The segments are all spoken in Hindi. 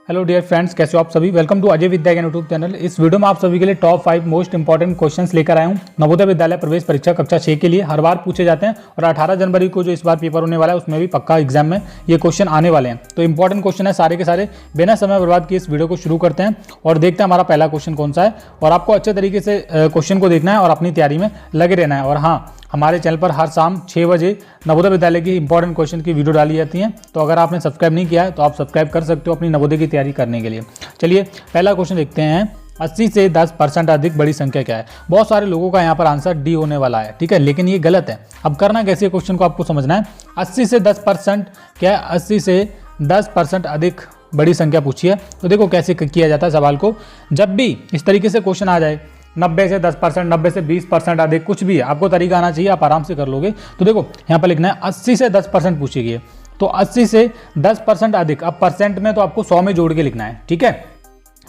हेलो डियर फ्रेंड्स, कैसे हो आप सभी। वेलकम टू अजय विद्या ज्ञान यूट्यूब चैनल। इस वीडियो में आप सभी के लिए टॉप 5 मोस्ट इंपॉर्टेंट क्वेश्चंस लेकर आया हूं नवोदय विद्यालय प्रवेश परीक्षा कक्षा 6 के लिए। हर बार पूछे जाते हैं और 18 जनवरी को जो इस बार पेपर होने वाला है उसमें भी पक्का एग्जाम में ये क्वेश्चन आने वाले हैं। तो इंपॉर्टेंट क्वेश्चन है सारे के सारे। बिना समय बर्बाद किए इस वीडियो को शुरू करते हैं और देखते हैं हमारा पहला क्वेश्चन कौन सा है। और आपको अच्छे तरीके से क्वेश्चन को देखना है और अपनी तैयारी में लगे रहना है। और हाँ, हमारे चैनल पर हर शाम 6 बजे नवोदय विद्यालय की इंपॉर्टेंट क्वेश्चन की वीडियो डाली जाती हैं। तो अगर आपने सब्सक्राइब नहीं किया है तो आप सब्सक्राइब कर सकते हो अपनी नवोदय की तैयारी करने के लिए। चलिए पहला क्वेश्चन देखते हैं। 80 से 10% अधिक बड़ी संख्या क्या है। बहुत सारे लोगों का यहाँ पर आंसर डी होने वाला है, ठीक है, लेकिन ये गलत है। अब करना कैसे क्वेश्चन को आपको समझना है। 80 से 10% क्या है, 80 से 10% अधिक बड़ी संख्या पूछी है। तो देखो कैसे किया जाता है सवाल को। जब भी इस तरीके से क्वेश्चन आ जाए 90 से 10%, 90 से 20% अधिक, कुछ भी है, आपको तरीका आना चाहिए, आप आराम से कर लोगे। तो देखो यहाँ पर लिखना है 80 से 10% पूछी गई है, तो 80 से 10% अधिक। अब परसेंट में तो आपको 100 में जोड़ के लिखना है, ठीक है।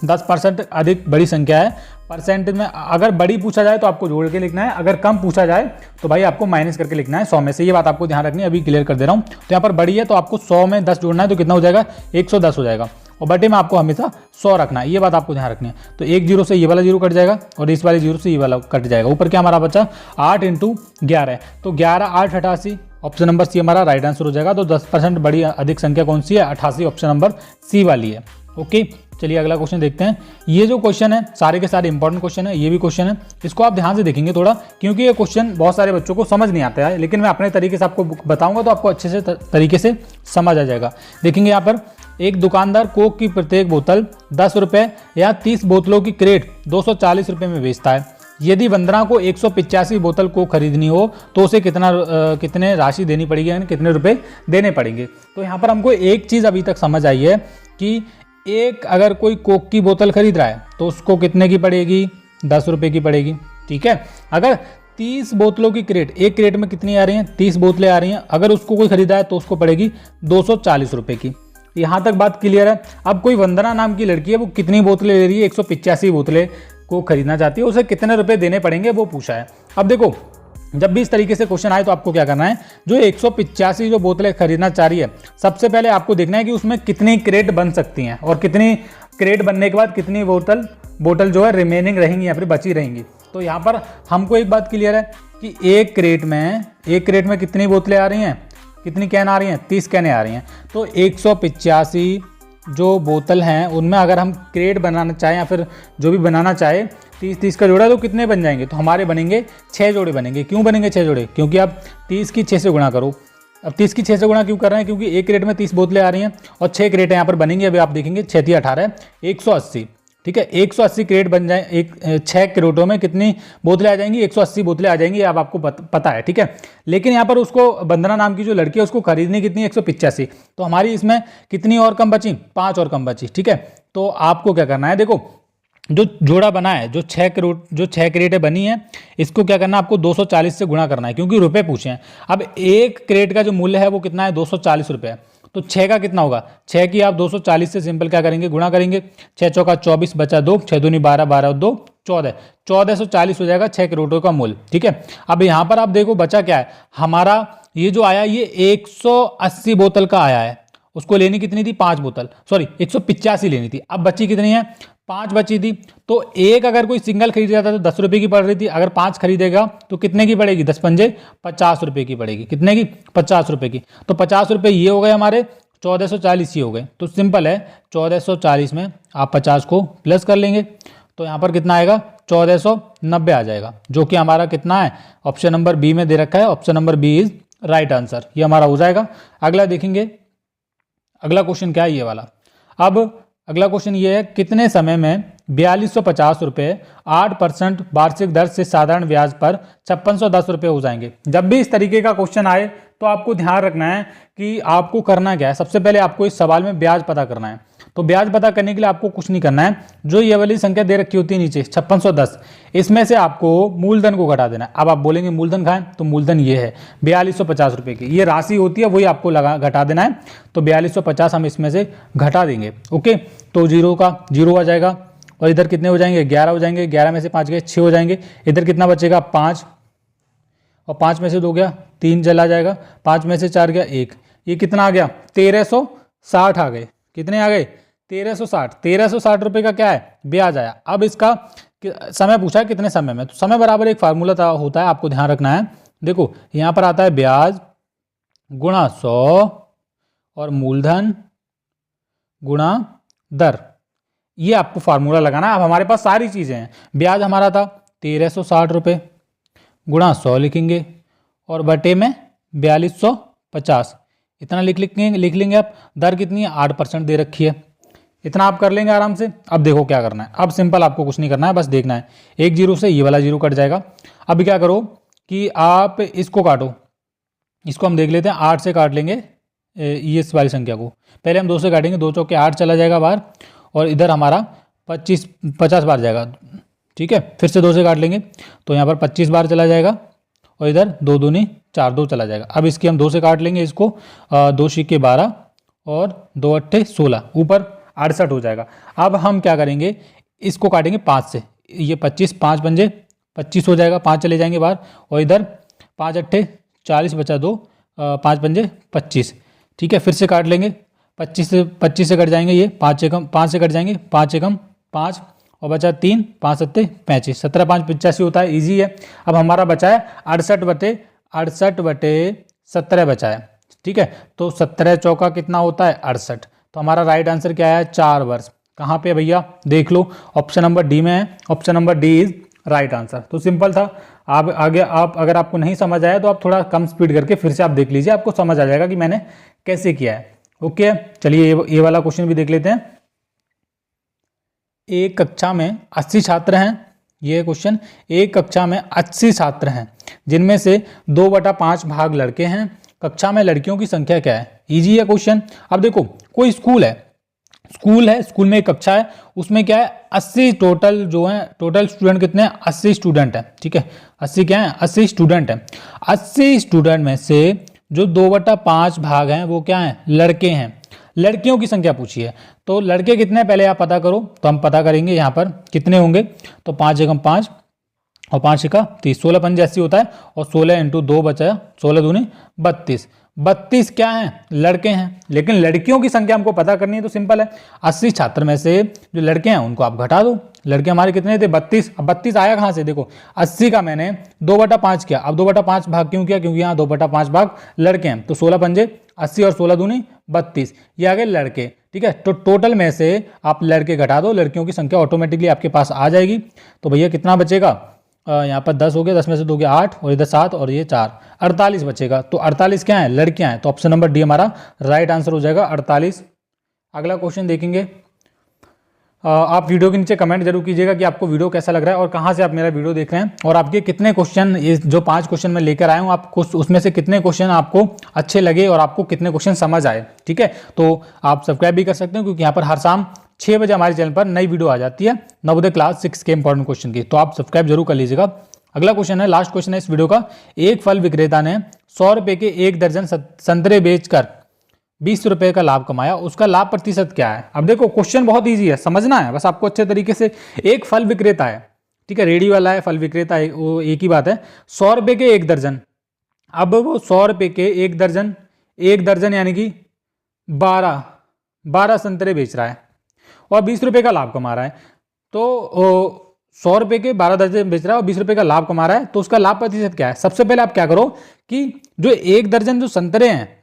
10% अधिक बड़ी संख्या है, परसेंट में अगर बड़ी पूछा जाए तो आपको जोड़ के लिखना है, अगर कम पूछा जाए तो भाई आपको माइनस करके लिखना है 100 में से। ये बात आपको ध्यान रखनी है, अभी क्लियर कर दे रहा हूँ। तो यहाँ पर बड़ी है तो आपको 100 में 10 जोड़ना है, तो कितना हो जाएगा, 110 हो जाएगा। और बटे में आपको हमेशा 100 रखना है, ये बात आपको ध्यान रखनी है। तो एक जीरो से ये वाला जीरो कट जाएगा और इस वाले जीरो से ये वाला कट जाएगा। ऊपर क्या हमारा बचा, 8 × 11 है, तो 11 8 88। ऑप्शन नंबर सी हमारा राइट आंसर हो जाएगा। तो 10% बड़ी अधिक संख्या कौन सी है, 88, ऑप्शन नंबर सी वाली है। ओके, चलिए अगला क्वेश्चन देखते हैं। ये जो क्वेश्चन है सारे के सारे इंपॉर्टेंट क्वेश्चन है। ये भी क्वेश्चन है, इसको आप ध्यान से देखेंगे थोड़ा, क्योंकि ये क्वेश्चन बहुत सारे बच्चों को समझ नहीं आता है, लेकिन मैं अपने तरीके से आपको बताऊंगा तो आपको अच्छे से तरीके से समझ आ जाएगा। देखेंगे यहाँ पर, एक दुकानदार कोक की प्रत्येक बोतल 10 रुपये या 30 बोतलों की क्रेट 240 रुपये में बेचता है। यदि वंदना को 185 बोतल कोक खरीदनी हो तो उसे कितने राशि देनी पड़ेगी, यानी कितने रुपए देने पड़ेंगे। तो यहाँ पर हमको एक चीज़ अभी तक समझ आई है कि एक अगर कोई कोक की बोतल खरीद रहा है तो उसको कितने की पड़ेगी, 10 रुपये की पड़ेगी, ठीक है। अगर 30 बोतलों की क्रेट, एक क्रेट में कितनी आ रही हैं, 30 बोतलें आ रही हैं, अगर उसको कोई खरीदा है तो उसको पड़ेगी 240 रुपये की। यहाँ तक बात क्लियर है। अब कोई वंदना नाम की लड़की है, वो कितनी बोतलें ले रही है, 185 बोतलें को खरीदना चाहती है, उसे कितने रुपए देने पड़ेंगे वो पूछा है। अब देखो जब भी इस तरीके से क्वेश्चन आए तो आपको क्या करना है, जो 185 जो बोतलें खरीदना चाह रही है, सबसे पहले आपको देखना है कि उसमें कितनी क्रेट बन सकती हैं और कितनी क्रेट बनने के बाद कितनी बोतल जो है रिमेनिंग रहेंगी या फिर बची रहेंगी। तो यहाँ पर हमको एक बात क्लियर है कि एक क्रेट में कितनी बोतलें आ रही हैं, कितनी कैन आ रही हैं, 30 कैनें आ रही हैं। तो 185 जो बोतल हैं उनमें अगर हम क्रेट बनाना चाहें या फिर जो भी बनाना चाहे, 30 का जोड़ा, तो कितने बन जाएंगे, तो हमारे बनेंगे 6 जोड़े बनेंगे। क्यों बनेंगे 6 जोड़े, क्योंकि आप 30 की 6 से गुणा करो। अब 30 की 6 से गुणा क्यों कर रहे हैं, क्योंकि एक क्रेट में 30 बोतलें आ रही हैं और 6 क्रेट यहाँ पर बनेंगी। अभी आप देखेंगे 6 × 18 180, ठीक है। 180 क्रेट बन जाए, 6 क्रेटों में कितनी बोतलें आ जाएंगी, 180 बोतलें आ जाएंगी, अब आपको पता है, ठीक है। लेकिन यहाँ पर उसको वंदना नाम की जो लड़की है उसको खरीदनी कितनी, 185, तो हमारी इसमें कितनी और कम बची, 5 और कम बची, ठीक है। तो आपको क्या करना है, देखो जो जोड़ा बना है, जो 6 क्रेटें बनी है, इसको क्या करना है, आपको 240 से गुणा करना है, क्योंकि रुपए पूछे हैं। अब एक क्रेट का जो मूल्य है वो कितना है, 240 रुपये है। तो 6 का कितना होगा, 6 की आप 240 से सिंपल क्या करेंगे, गुणा करेंगे। 6 चौका 24 बचा 2, 6 दूनी 12, 12 2 14, 1440 हो जाएगा 6 क्रेटों का मूल्य, ठीक है। अब यहाँ पर आप देखो बचा क्या है हमारा, ये जो आया ये 180 बोतल का आया है, उसको लेनी कितनी थी, 5 बोतल, सॉरी 185 लेनी थी। अब बची कितनी है, 5 बची थी। तो एक अगर कोई सिंगल खरीद जाता तो 10 रुपये की पड़ रही थी, अगर 5 खरीदेगा तो कितने की पड़ेगी, 10 पंजे 50 रुपये की पड़ेगी, कितने की, 50 रुपये की। तो 50 रुपये ये हो गए हमारे, 1440 ये हो गए। तो सिंपल है, 1440 में आप 50 को प्लस कर लेंगे तो यहाँ पर कितना आएगा, 1490 आ जाएगा, जो कि हमारा कितना है, ऑप्शन नंबर बी में दे रखा है। Option number B is right answer, ये हमारा हो जाएगा। अगला देखेंगे, अगला क्वेश्चन क्या है, ये वाला। अब अगला क्वेश्चन ये है, कितने समय में 4250 रुपये 8% वार्षिक दर से साधारण ब्याज पर 5610 रुपये हो जाएंगे। जब भी इस तरीके का क्वेश्चन आए तो आपको ध्यान रखना है कि आपको करना क्या है। सबसे पहले आपको इस सवाल में ब्याज पता करना है। तो ब्याज पता करने के लिए आपको कुछ नहीं करना है, जो ये वाली संख्या दे रखी होती है नीचे 5610, इसमें से आपको मूलधन को घटा देना है। अब आप बोलेंगे मूलधन खाएं, तो मूलधन ये है 4250 रुपये की, ये राशि होती है, वही आपको घटा देना है। तो 4250 हम इसमें से घटा देंगे, ओके। तो 0 का 0 आ जाएगा और इधर कितने हो जाएंगे, 11 हो जाएंगे। 11 में से 5 गए 6 हो जाएंगे। इधर कितना बचेगा, 5, और 5 में से 2 गया 3 चला जाएगा, 5 में से 4 गया 1, ये कितना आ गया, 1300 60 आ गए। कितने आ गए? 1360। 1360 रुपये का क्या है? ब्याज आया। अब इसका समय पूछा है कितने समय में, तो समय बराबर एक फार्मूला होता है, आपको ध्यान रखना है। देखो यहाँ पर आता है ब्याज गुणा 100 और मूलधन गुणा दर, ये आपको फार्मूला लगाना है। अब हमारे पास सारी चीज़ें हैं। ब्याज हमारा था 1360 रुपये, गुणा 100 लिखेंगे और बटे में 4250, इतना लिख लेंगे आप। दर कितनी है? 8% दे रखी है। इतना आप कर लेंगे आराम से। अब देखो क्या करना है। अब सिंपल, आपको कुछ नहीं करना है, बस देखना है। एक जीरो से ये वाला जीरो कट जाएगा। अब क्या करो कि आप इसको काटो। इसको हम देख लेते हैं, 8 से काट लेंगे ये इस वाली संख्या को। पहले हम 2 से काटेंगे, 2 चौके 8 चला जाएगा बाहर, और इधर हमारा 50 बार जाएगा। ठीक है, फिर से 2 से काट लेंगे तो यहाँ पर 25 बार चला जाएगा, और इधर 2 दूनी 4, 2 चला जाएगा। अब इसकी हम 2 से काट लेंगे इसको, 2 सिक्के 12 और 2 अट्ठे 16, ऊपर 68 हो जाएगा। अब हम क्या करेंगे, इसको काटेंगे 5 से। ये 25, 5 पंजे 25 हो जाएगा, 5 चले जाएंगे बाहर, और इधर 5 अट्ठे 40 बचा 2, 5 पंजे 25। ठीक है, फिर से काट लेंगे। 25 से कट जाएंगे ये, 5 से कट जाएंगे, 5 एकम 5 और बचा 3, 5 सत्ते 35, 17 5 85 होता है। इजी है। अब हमारा बचा है 68/17 बचा है। ठीक है, तो 17 चौका कितना होता है? 68। तो हमारा राइट आंसर क्या है? 4 वर्ष। कहाँ पे भैया? देख लो, ऑप्शन नंबर डी में है। Option number D is right answer. तो सिंपल था। आप आगे अगर आपको नहीं समझ आया तो आप थोड़ा कम स्पीड करके फिर से आप देख लीजिए, आपको समझ आ जाएगा कि मैंने कैसे किया है। ओके, चलिए ये वाला क्वेश्चन भी देख लेते हैं। एक कक्षा में 80 छात्र हैं। ये क्वेश्चन, एक कक्षा में 80 छात्र हैं जिनमें से 2/5 भाग लड़के हैं। कक्षा में लड़कियों की संख्या क्या है? इजी है क्वेश्चन। अब देखो, कोई स्कूल है, स्कूल में एक कक्षा है, उसमें क्या है 80 टोटल जो है, टोटल स्टूडेंट कितने हैं? 80 स्टूडेंट हैं। ठीक है, 80 क्या है? 80 स्टूडेंट हैं। 80 स्टूडेंट में से जो 2/5 भाग हैं वो क्या हैं? लड़के हैं। लड़कियों की संख्या पूछी है, तो लड़के कितने पहले आप पता करो। तो हम पता करेंगे यहाँ पर कितने होंगे, तो 5 एकम 5 और 5 एका 30, 16 पंजे 80 होता है, और 16 इंटू 2 बचा 16 दूनी 32। 32 क्या हैं? लड़के हैं। लेकिन लड़कियों की संख्या हमको पता करनी है, तो सिंपल है, 80 छात्र में से जो लड़के हैं उनको आप घटा दो। लड़के हमारे कितने थे? 32। अब 32 आया कहाँ से? देखो 80 का मैंने 2/5 किया। अब 2/5 भाग क्यों किया? क्योंकि यहाँ 2/5 भाग लड़के हैं। तो 16 पंजे 80 और 16 दूनी 32, ये आ गए लड़के। ठीक है, तो टोटल में से आप लड़के घटा दो, लड़कियों की संख्या ऑटोमेटिकली आपके पास आ जाएगी। तो भैया कितना बचेगा? यहाँ पर 10 हो गया, 10 में से 2 गया 8, और इधर 7 और ये 4, 48 बचेगा। तो 48 क्या है? लड़कियां हैं। तो ऑप्शन नंबर डी हमारा राइट आंसर हो जाएगा, 48। अगला क्वेश्चन देखेंगे। आप वीडियो के नीचे कमेंट जरूर कीजिएगा कि आपको वीडियो कैसा लग रहा है और कहाँ से आप मेरा वीडियो देख रहे हैं, और आपके कितने क्वेश्चन, जो 5 क्वेश्चन मैं लेकर आया हूँ, आपको उसमें से कितने क्वेश्चन आपको अच्छे लगे और आपको कितने क्वेश्चन समझ आए। ठीक है, तो आप सब्सक्राइब भी कर सकते हैं, क्योंकि यहाँ पर हर शाम 6 बजे हमारे चैनल पर नई वीडियो आ जाती है नवोदय क्लास 6 के इंपॉर्टेंट क्वेश्चन की, तो आप सब्सक्राइब जरूर कर लीजिएगा। अगला क्वेश्चन है, लास्ट क्वेश्चन है इस वीडियो का। एक फल विक्रेता ने 100 रुपये के 1 दर्जन संतरे बेचकर 20 रुपये का लाभ कमाया, उसका लाभ प्रतिशत क्या है? अब देखो क्वेश्चन बहुत ईजी है, समझना है बस आपको अच्छे तरीके से। एक फल विक्रेता है, ठीक है, रेडी वाला है, फल विक्रेता है, वो एक ही बात है। 100 रुपये के 1 दर्जन, अब वो 100 रुपये के 1 दर्जन यानी कि 12 संतरे बेच रहा है और 20 रुपये का लाभ कमा रहा है। तो 100 रुपये के 12 दर्जन बेच रहा है और 20 रुपये का लाभ कमा रहा है, तो उसका लाभ प्रतिशत क्या है? सबसे पहले आप क्या करो कि जो 1 दर्जन जो संतरे हैं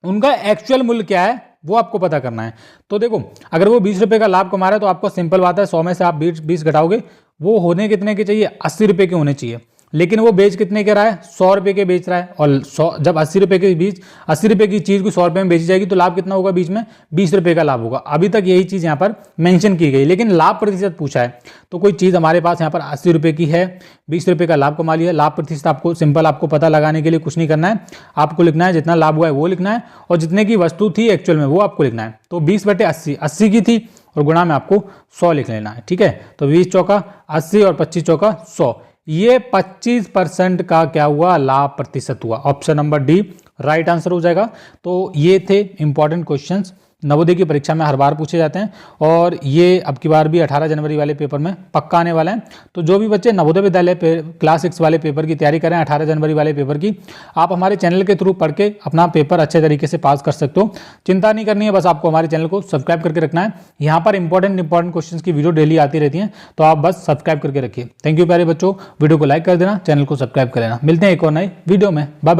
उनका एक्चुअल मूल्य क्या है वो आपको पता करना है। तो देखो अगर वो 20 रुपये का लाभ कमा रहा है तो आपको सिंपल बात है, 100 में से आप 20 घटाओगे, वो होने कितने के चाहिए? 80 रुपये के होने चाहिए। लेकिन वो बेच कितने के रहा है? 100 रुपये के बेच रहा है, और 100 जब 80 रुपये के बीच 80 रुपये की चीज़ को 100 रुपये में बेची जाएगी तो लाभ कितना होगा? बीच में 20 रुपये का लाभ होगा। अभी तक यही चीज़ यहाँ पर मेंशन की गई, लेकिन लाभ प्रतिशत पूछा है। तो कोई चीज़ हमारे पास यहाँ पर 80 रुपये की है, 20 रुपये का लाभ कमा लिया, लाभ प्रतिशत आपको सिंपल आपको पता लगाने के लिए कुछ नहीं करना है, आपको लिखना है जितना लाभ हुआ है वो लिखना है, और जितने की वस्तु थी एक्चुअल में वो आपको लिखना है। तो 20/80, 80 की थी और गुणा में आपको 100 लिख लेना है। ठीक है, तो 20 चौका 80 और 25 चौका 100, ये 25% का क्या हुआ? लाभ प्रतिशत हुआ। Option number D right answer हो जाएगा। तो ये थे इंपॉर्टेंट क्वेश्चंस नवोदय की परीक्षा में हर बार पूछे जाते हैं और ये अब की बार भी 18 जनवरी वाले पेपर में पक्का आने वाला है। तो जो भी बच्चे नवोदय विद्यालय क्लास 6 वाले पेपर की तैयारी करें 18 जनवरी वाले पेपर की, आप हमारे चैनल के थ्रू पढ़ के अपना पेपर अच्छे तरीके से पास कर सकते हो। चिंता नहीं करनी है, बस आपको हमारे चैनल को सब्सक्राइब करके रखना है। यहाँ पर इंपॉर्टेंट क्वेश्चन की वीडियो डेली आती रहती है, तो आप बस सब्सक्राइब करके रखिए। थैंक यू प्यारे बच्चों, वीडियो को लाइक कर देना, चैनल को सब्सक्राइब कर लेना। मिलते हैं एक और नई वीडियो में, बाय बाय।